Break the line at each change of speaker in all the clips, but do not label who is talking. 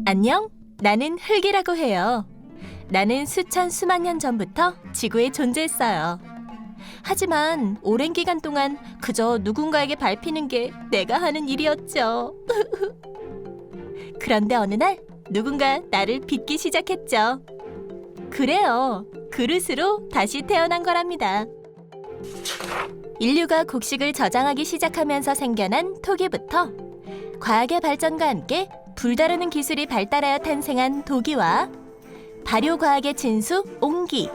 안녕, 나는 흙이라고 해요. 나는 수천 수만 년 전부터 지구에 존재했어요. 하지만 오랜 기간 동안 그저 누군가에게 밟히는 게 내가 하는 일이었죠. 그런데 어느 날 누군가 나를 빚기 시작했죠. 그래요, 그릇으로 다시 태어난 거랍니다. 인류가 곡식을 저장하기 시작하면서 생겨난 토기부터 과학의 발전과 함께 불다루는 기술이 발달하여 탄생한 도기와 발효과학의 진수 옹기,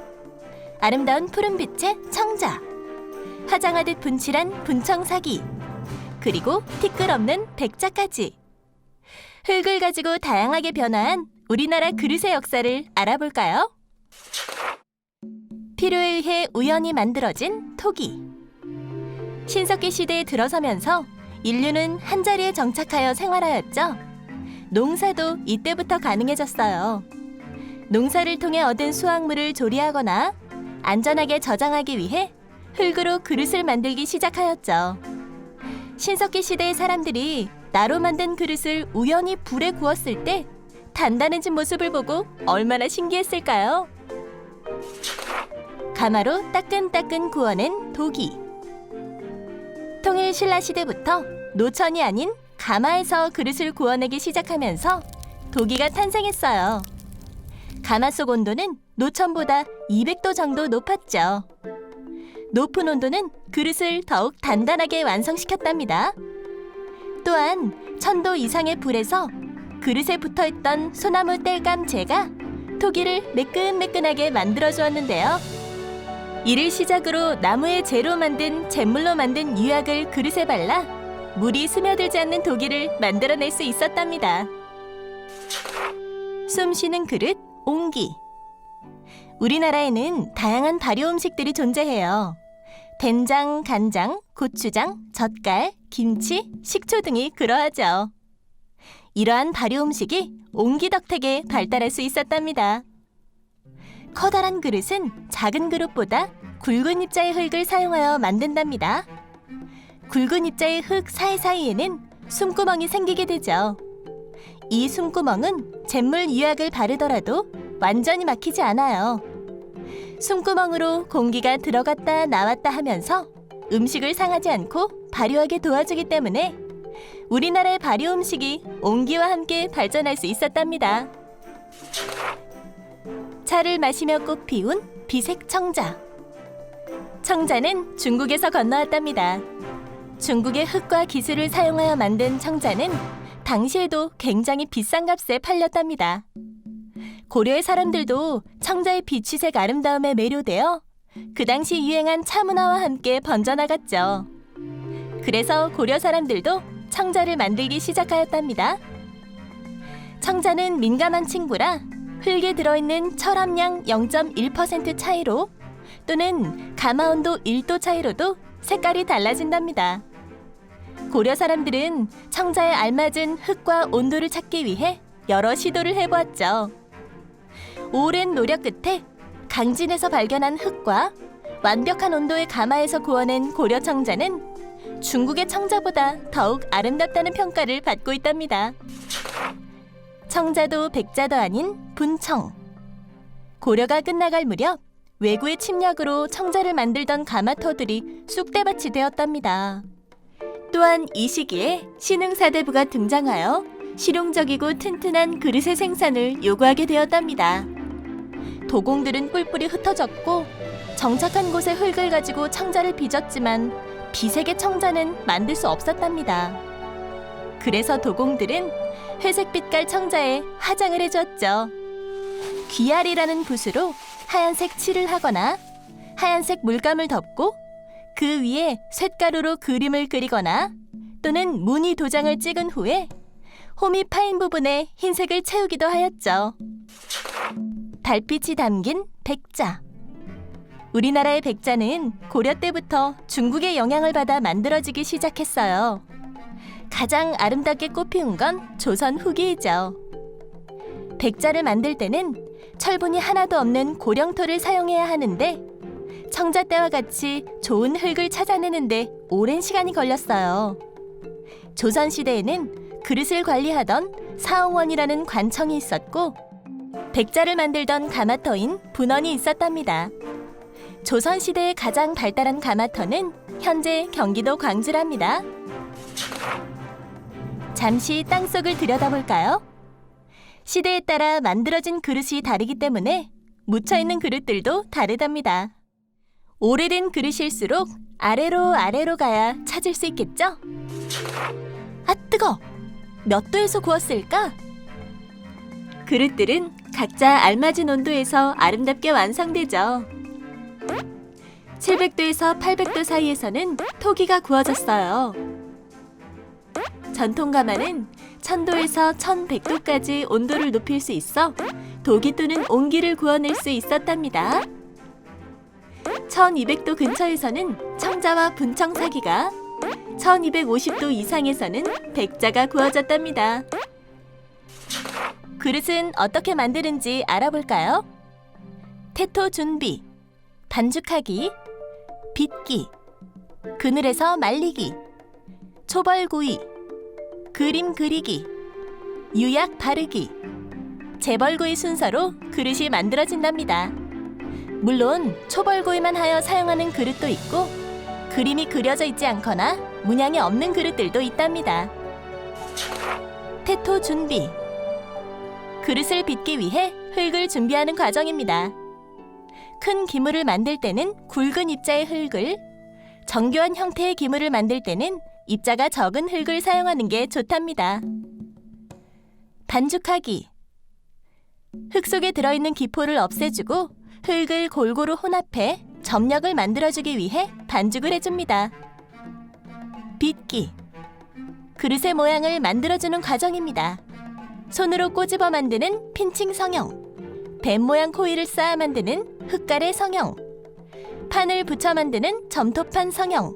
아름다운 푸른빛의 청자, 화장하듯 분칠한 분청사기, 그리고 티끌 없는 백자까지 흙을 가지고 다양하게 변화한 우리나라 그릇의 역사를 알아볼까요? 필요에 의해 우연히 만들어진 토기. 신석기 시대에 들어서면서 인류는 한자리에 정착하여 생활하였죠. 농사도 이때부터 가능해졌어요. 농사를 통해 얻은 수확물을 조리하거나 안전하게 저장하기 위해 흙으로 그릇을 만들기 시작하였죠. 신석기 시대의 사람들이 나로 만든 그릇을 우연히 불에 구웠을 때 단단해진 모습을 보고 얼마나 신기했을까요? 가마로 따끈따끈 구워낸 도기. 통일 신라 시대부터 노천이 아닌 가마에서 그릇을 구워내기 시작하면서 도기가 탄생했어요. 가마 속 온도는 노천보다 200도 정도 높았죠. 높은 온도는 그릇을 더욱 단단하게 완성시켰답니다. 또한 1000도 이상의 불에서 그릇에 붙어있던 소나무 땔감재가 토기를 매끈매끈하게 만들어주었는데요. 이를 시작으로 나무의 재로 만든 잿물로 만든 유약을 그릇에 발라 물이 스며들지 않는 도기를 만들어낼 수 있었답니다. 숨 쉬는 그릇, 옹기. 우리나라에는 다양한 발효 음식들이 존재해요. 된장, 간장, 고추장, 젓갈, 김치, 식초 등이 그러하죠. 이러한 발효 음식이 옹기 덕택에 발달할 수 있었답니다. 커다란 그릇은 작은 그릇보다 굵은 입자의 흙을 사용하여 만든답니다. 굵은 입자의 흙 사이사이에는 숨구멍이 생기게 되죠. 이 숨구멍은 잿물 유약을 바르더라도 완전히 막히지 않아요. 숨구멍으로 공기가 들어갔다 나왔다 하면서 음식을 상하지 않고 발효하게 도와주기 때문에 우리나라의 발효 음식이 옹기와 함께 발전할 수 있었답니다. 차를 마시며 꽃 피운 비색 청자. 청자는 중국에서 건너왔답니다. 중국의 흙과 기술을 사용하여 만든 청자는 당시에도 굉장히 비싼 값에 팔렸답니다. 고려의 사람들도 청자의 빛이색 아름다움에 매료되어 그 당시 유행한 차문화와 함께 번져나갔죠. 그래서 고려 사람들도 청자를 만들기 시작하였답니다. 청자는 민감한 층부라 흙에 들어있는 철 함량 0.1% 차이로 또는 가마 온도 1도 차이로도 색깔이 달라진답니다. 고려 사람들은 청자에 알맞은 흙과 온도를 찾기 위해 여러 시도를 해보았죠. 오랜 노력 끝에 강진에서 발견한 흙과 완벽한 온도의 가마에서 구워낸 고려 청자는 중국의 청자보다 더욱 아름답다는 평가를 받고 있답니다. 청자도 백자도 아닌 분청. 고려가 끝나갈 무렵 외구의 침략으로 청자를 만들던 가마터들이 쑥대밭이 되었답니다. 또한 이 시기에 신흥사대부가 등장하여 실용적이고 튼튼한 그릇의 생산을 요구하게 되었답니다. 도공들은 뿔뿔이 흩어졌고 정착한 곳에 흙을 가지고 청자를 빚었지만 비색의 청자는 만들 수 없었답니다. 그래서 도공들은 회색빛깔 청자에 화장을 해주었죠. 귀알이라는 붓으로 하얀색 칠을 하거나 하얀색 물감을 덮고 그 위에 쇳가루로 그림을 그리거나 또는 무늬 도장을 찍은 후에 홈이 파인 부분에 흰색을 채우기도 하였죠. 달빛이 담긴 백자. 우리나라의 백자는 고려 때부터 중국의 영향을 받아 만들어지기 시작했어요. 가장 아름답게 꽃피운 건 조선 후기이죠. 백자를 만들 때는 철분이 하나도 없는 고령토를 사용해야 하는데 청자 때와 같이 좋은 흙을 찾아내는데 오랜 시간이 걸렸어요. 조선시대에는 그릇을 관리하던 사홍원이라는 관청이 있었고 백자를 만들던 가마터인 분원이 있었답니다. 조선시대의 가장 발달한 가마터는 현재 경기도 광주랍니다. 잠시 땅속을 들여다볼까요? 시대에 따라 만들어진 그릇이 다르기 때문에 묻혀있는 그릇들도 다르답니다. 오래된 그릇일수록 아래로 가야 찾을 수 있겠죠? 아, 뜨거! 몇 도에서 구웠을까? 그릇들은 각자 알맞은 온도에서 아름답게 완성되죠. 700도에서 800도 사이에서는 토기가 구워졌어요. 전통 가마는 1000도에서 1100도까지 온도를 높일 수 있어 도기 또는 옹기를 구워낼 수 있었답니다. 1200도 근처에서는 청자와 분청사기가, 1250도 이상에서는 백자가 구워졌답니다. 그릇은 어떻게 만드는지 알아볼까요? 태토 준비, 반죽하기, 빚기, 그늘에서 말리기, 초벌구이, 그림 그리기, 유약 바르기, 재벌구이 순서로 그릇이 만들어진답니다. 물론 초벌구이만 하여 사용하는 그릇도 있고 그림이 그려져 있지 않거나 문양이 없는 그릇들도 있답니다. 태토 준비, 그릇을 빚기 위해 흙을 준비하는 과정입니다. 큰 기물을 만들 때는 굵은 입자의 흙을, 정교한 형태의 기물을 만들 때는 입자가 적은 흙을 사용하는 게 좋답니다. 반죽하기, 흙 속에 들어있는 기포를 없애주고 흙을 골고루 혼합해 점력을 만들어주기 위해 반죽을 해줍니다. 빚기, 그릇의 모양을 만들어주는 과정입니다. 손으로 꼬집어 만드는 핀칭 성형, 뱀 모양 코일을 쌓아 만드는 흙가래 성형, 판을 붙여 만드는 점토판 성형,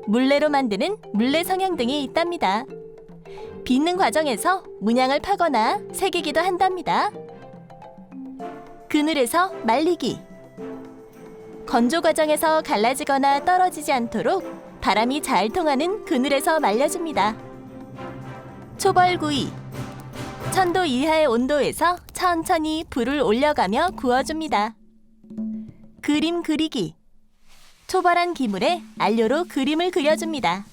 물레로 만드는 물레 성형 등이 있답니다. 빚는 과정에서 문양을 파거나 새기기도 한답니다. 그늘에서 말리기, 건조 과정에서 갈라지거나 떨어지지 않도록 바람이 잘 통하는 그늘에서 말려줍니다. 초벌구이, 1000도 이하의 온도에서 천천히 불을 올려가며 구워줍니다. 그림 그리기, 초벌한 기물에 안료로 그림을 그려줍니다.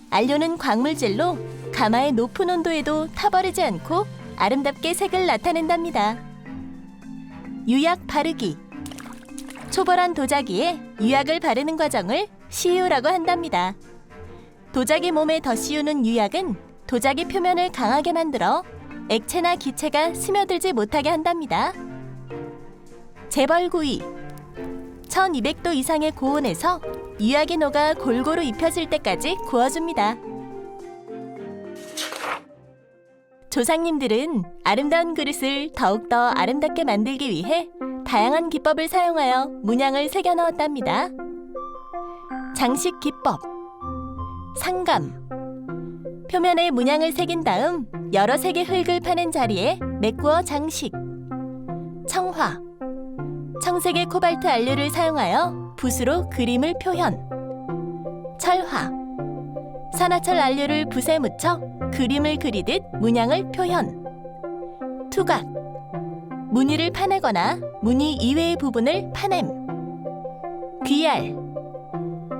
안료는 광물질로 가마의 높은 온도에도 타버리지 않고 아름답게 색을 나타낸답니다. 유약 바르기, 초벌한 도자기에 유약을 바르는 과정을 시유라고 한답니다. 도자기 몸에 덧씌우는 유약은 도자기 표면을 강하게 만들어 액체나 기체가 스며들지 못하게 한답니다. 재벌구이, 1200도 이상의 고온에서 유약이 녹아 골고루 입혀질 때까지 구워줍니다. 조상님들은 아름다운 그릇을 더욱더 아름답게 만들기 위해 다양한 기법을 사용하여 문양을 새겨 넣었답니다. 장식 기법, 상감, 표면에 문양을 새긴 다음 여러 색의 흙을 파낸 자리에 메꾸어 장식. 청화, 청색의 코발트 안료를 사용하여 붓으로 그림을 표현. 철화, 산화철 안료를 붓에 묻혀 그림을 그리듯 문양을 표현. 투각, 무늬를 파내거나 무늬 이외의 부분을 파냄. 귀알,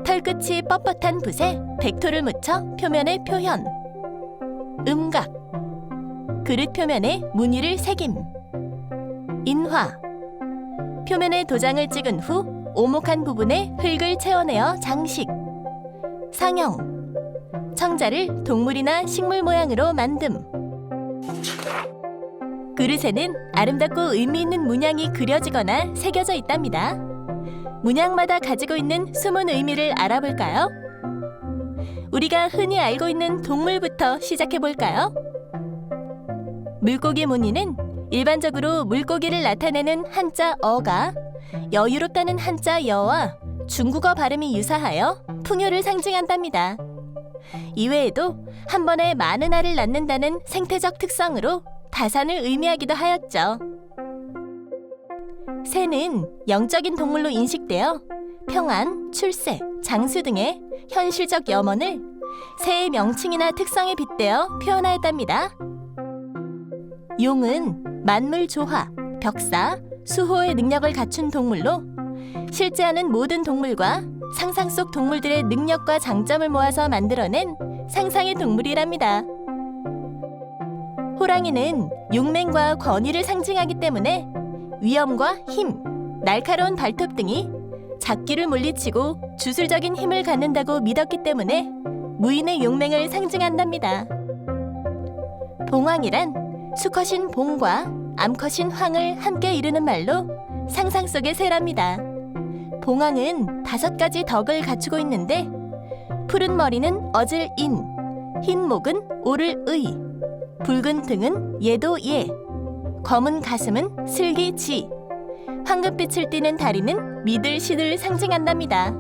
털끝이 뻣뻣한 붓에 백토를 묻혀 표면에 표현. 음각, 그릇 표면에 무늬를 새김. 인화, 표면에 도장을 찍은 후 오목한 부분에 흙을 채워내어 장식. 상형, 청자를 동물이나 식물 모양으로 만듦. 그릇에는 아름답고 의미 있는 문양이 그려지거나 새겨져 있답니다. 문양마다 가지고 있는 숨은 의미를 알아볼까요? 우리가 흔히 알고 있는 동물부터 시작해볼까요? 물고기 무늬는 일반적으로 물고기를 나타내는 한자 어가 여유롭다는 한자 여와 중국어 발음이 유사하여 풍요를 상징한답니다. 이외에도 한 번에 많은 알을 낳는다는 생태적 특성으로 다산을 의미하기도 하였죠. 새는 영적인 동물로 인식되어 평안, 출세, 장수 등의 현실적 염원을 새의 명칭이나 특성에 빗대어 표현하였답니다. 용은 만물 조화, 벽사, 수호의 능력을 갖춘 동물로 실제하는 모든 동물과 상상 속 동물들의 능력과 장점을 모아서 만들어낸 상상의 동물이랍니다. 호랑이는 용맹과 권위를 상징하기 때문에 위엄과 힘, 날카로운 발톱 등이 잡기를 물리치고 주술적인 힘을 갖는다고 믿었기 때문에 무인의 용맹을 상징한답니다. 봉황이란 수컷인 봉과 암컷인 황을 함께 이루는 말로 상상 속의 새랍니다. 봉황은 5가지 덕을 갖추고 있는데 푸른 머리는 어질 인, 흰 목은 오를 의, 붉은 등은 예도 예, 검은 가슴은 슬기 지, 황금빛을 띠는 다리는 믿을 신을 상징한답니다.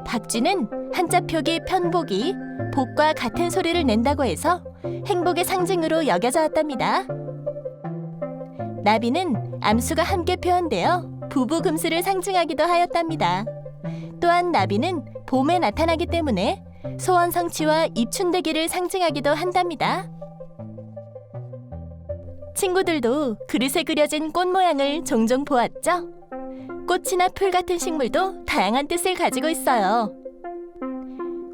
박쥐는 한자 표기 편복이 복과 같은 소리를 낸다고 해서 행복의 상징으로 여겨져 왔답니다. 나비는 암수가 함께 표현되어 부부금수를 상징하기도 하였답니다. 또한 나비는 봄에 나타나기 때문에 소원 성취와 입춘되기를 상징하기도 한답니다. 친구들도 그릇에 그려진 꽃 모양을 종종 보았죠? 꽃이나 풀 같은 식물도 다양한 뜻을 가지고 있어요.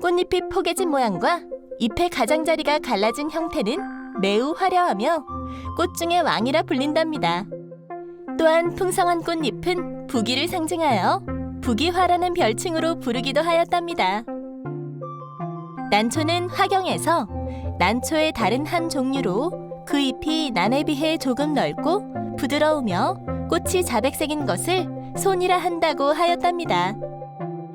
꽃잎이 포개진 모양과 잎의 가장자리가 갈라진 형태는 매우 화려하며 꽃 중의 왕이라 불린답니다. 또한 풍성한 꽃잎은 부귀를 상징하여 부귀화라는 별칭으로 부르기도 하였답니다. 난초는 화경에서 난초의 다른 한 종류로 그 잎이 난에 비해 조금 넓고 부드러우며 꽃이 자백색인 것을 손이라 한다고 하였답니다.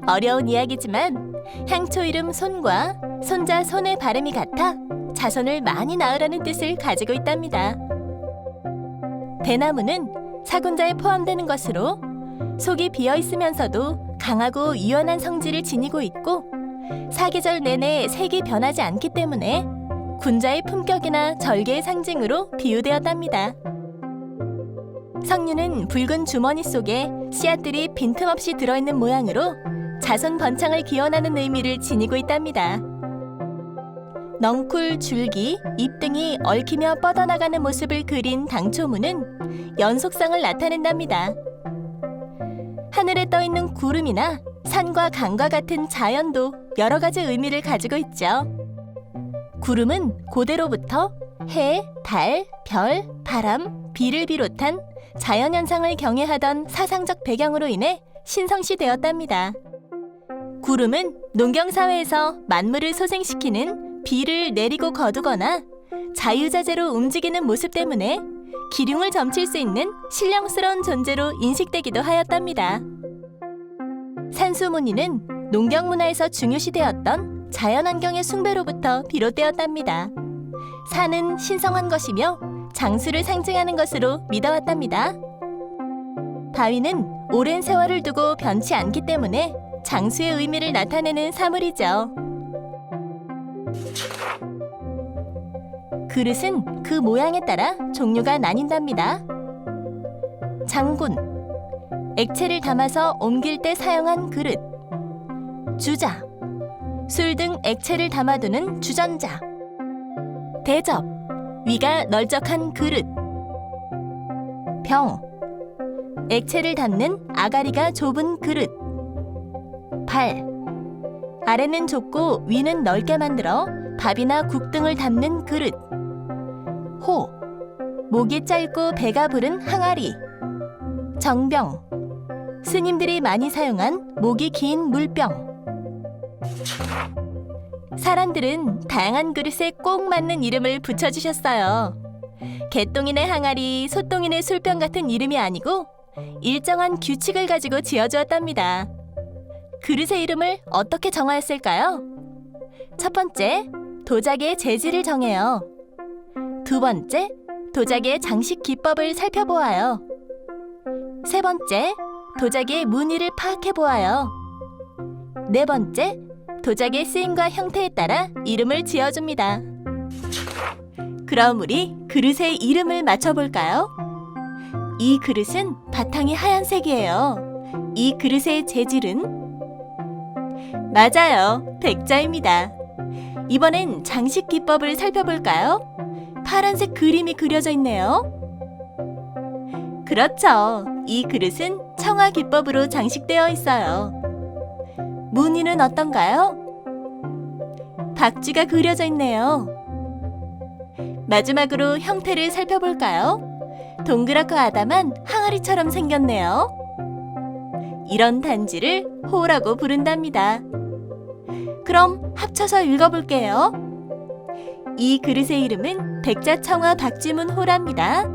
어려운 이야기지만 향초 이름 손과 손자 손의 발음이 같아 자손을 많이 낳으라는 뜻을 가지고 있답니다. 대나무는 사군자에 포함되는 것으로 속이 비어 있으면서도 강하고 유연한 성질을 지니고 있고 사계절 내내 색이 변하지 않기 때문에 군자의 품격이나 절개의 상징으로 비유되었답니다. 석류는 붉은 주머니 속에 씨앗들이 빈틈없이 들어있는 모양으로 자손 번창을 기원하는 의미를 지니고 있답니다. 넝쿨, 줄기, 잎 등이 얽히며 뻗어나가는 모습을 그린 당초무는 연속성을 나타낸답니다. 하늘에 떠있는 구름이나 산과 강과 같은 자연도 여러 가지 의미를 가지고 있죠. 구름은 고대로부터 해, 달, 별, 바람, 비를 비롯한 자연현상을 경외하던 사상적 배경으로 인해 신성시되었답니다. 구름은 농경사회에서 만물을 소생시키는 비를 내리고 거두거나 자유자재로 움직이는 모습 때문에 기륭을 점칠 수 있는 신령스러운 존재로 인식되기도 하였답니다. 산수무늬는 농경문화에서 중요시되었던 자연환경의 숭배로부터 비롯되었답니다. 산은 신성한 것이며 장수를 상징하는 것으로 믿어왔답니다. 바위는 오랜 세월을 두고 변치 않기 때문에 장수의 의미를 나타내는 사물이죠. 그릇은 그 모양에 따라 종류가 나뉜답니다. 장군, 액체를 담아서 옮길 때 사용한 그릇. 주자, 술 등 액체를 담아두는 주전자. 대접, 위가 널쩍한 그릇. 병, 액체를 담는 아가리가 좁은 그릇. 발, 아래는 좁고 위는 넓게 만들어 밥이나 국 등을 담는 그릇. 호, 목이 짧고 배가 부른 항아리. 정병, 스님들이 많이 사용한 목이 긴 물병. 사람들은 다양한 그릇에 꼭 맞는 이름을 붙여주셨어요. 개똥이네 항아리, 소똥이네 술병 같은 이름이 아니고 일정한 규칙을 가지고 지어주었답니다. 그릇의 이름을 어떻게 정하였을까요? 첫 번째, 도자기의 재질을 정해요. 두 번째, 도자기의 장식 기법을 살펴보아요. 세 번째, 도자기의 무늬를 파악해보아요. 네 번째, 도자기의 쓰임과 형태에 따라 이름을 지어줍니다. 그럼 우리 그릇의 이름을 맞춰볼까요? 이 그릇은 바탕이 하얀색이에요. 이 그릇의 재질은 맞아요. 백자입니다. 이번엔 장식 기법을 살펴볼까요? 파란색 그림이 그려져 있네요. 그렇죠. 이 그릇은 청아 기법으로 장식되어 있어요. 무늬는 어떤가요? 박쥐가 그려져 있네요. 마지막으로 형태를 살펴볼까요? 동그랗고 아담한 항아리처럼 생겼네요. 이런 단지를 호라고 부른답니다. 그럼 합쳐서 읽어볼게요. 이 그릇의 이름은 백자청아 박쥐문호랍니다.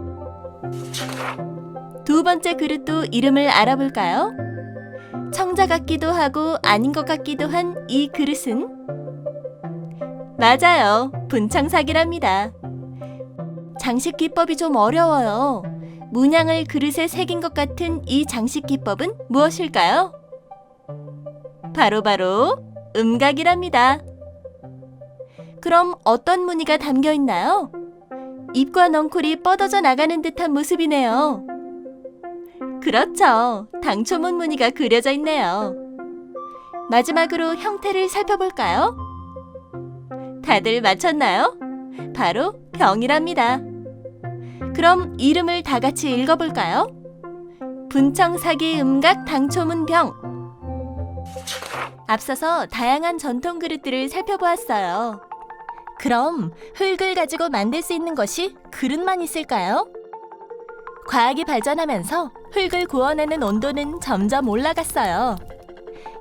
두 번째 그릇도 이름을 알아볼까요? 청자 같기도 하고 아닌 것 같기도 한 이 그릇은? 맞아요. 분창삭이랍니다. 장식 기법이 좀 어려워요. 문양을 그릇에 새긴 것 같은 이 장식 기법은 무엇일까요? 바로 음각이랍니다. 그럼 어떤 무늬가 담겨 있나요? 입과 넝쿨이 뻗어져 나가는 듯한 모습이네요. 그렇죠. 당초문 무늬가 그려져 있네요. 마지막으로 형태를 살펴볼까요? 다들 맞췄나요? 바로 병이랍니다. 그럼 이름을 다 같이 읽어볼까요? 분청사기 음각 당초문 병. 앞서서 다양한 전통 그릇들을 살펴보았어요. 그럼 흙을 가지고 만들 수 있는 것이 그릇만 있을까요? 과학이 발전하면서 흙을 구워내는 온도는 점점 올라갔어요.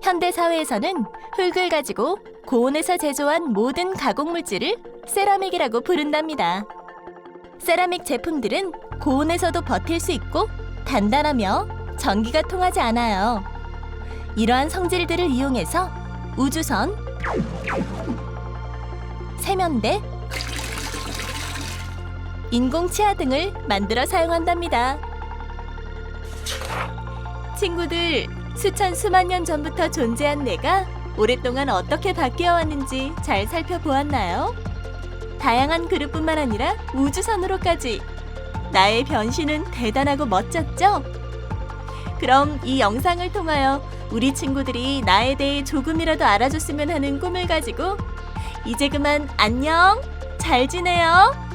현대 사회에서는 흙을 가지고 고온에서 제조한 모든 가공 물질을 세라믹이라고 부른답니다. 세라믹 제품들은 고온에서도 버틸 수 있고 단단하며 전기가 통하지 않아요. 이러한 성질들을 이용해서 우주선, 세면대, 인공치아 등을 만들어 사용한답니다. 친구들, 수만 년 전부터 존재한 내가 오랫동안 어떻게 바뀌어 왔는지 잘 살펴보았나요? 다양한 그릇뿐만 아니라 우주선으로까지 나의 변신은 대단하고 멋졌죠? 그럼 이 영상을 통하여 우리 친구들이 나에 대해 조금이라도 알아줬으면 하는 꿈을 가지고 이제 그만 안녕! 잘 지내요!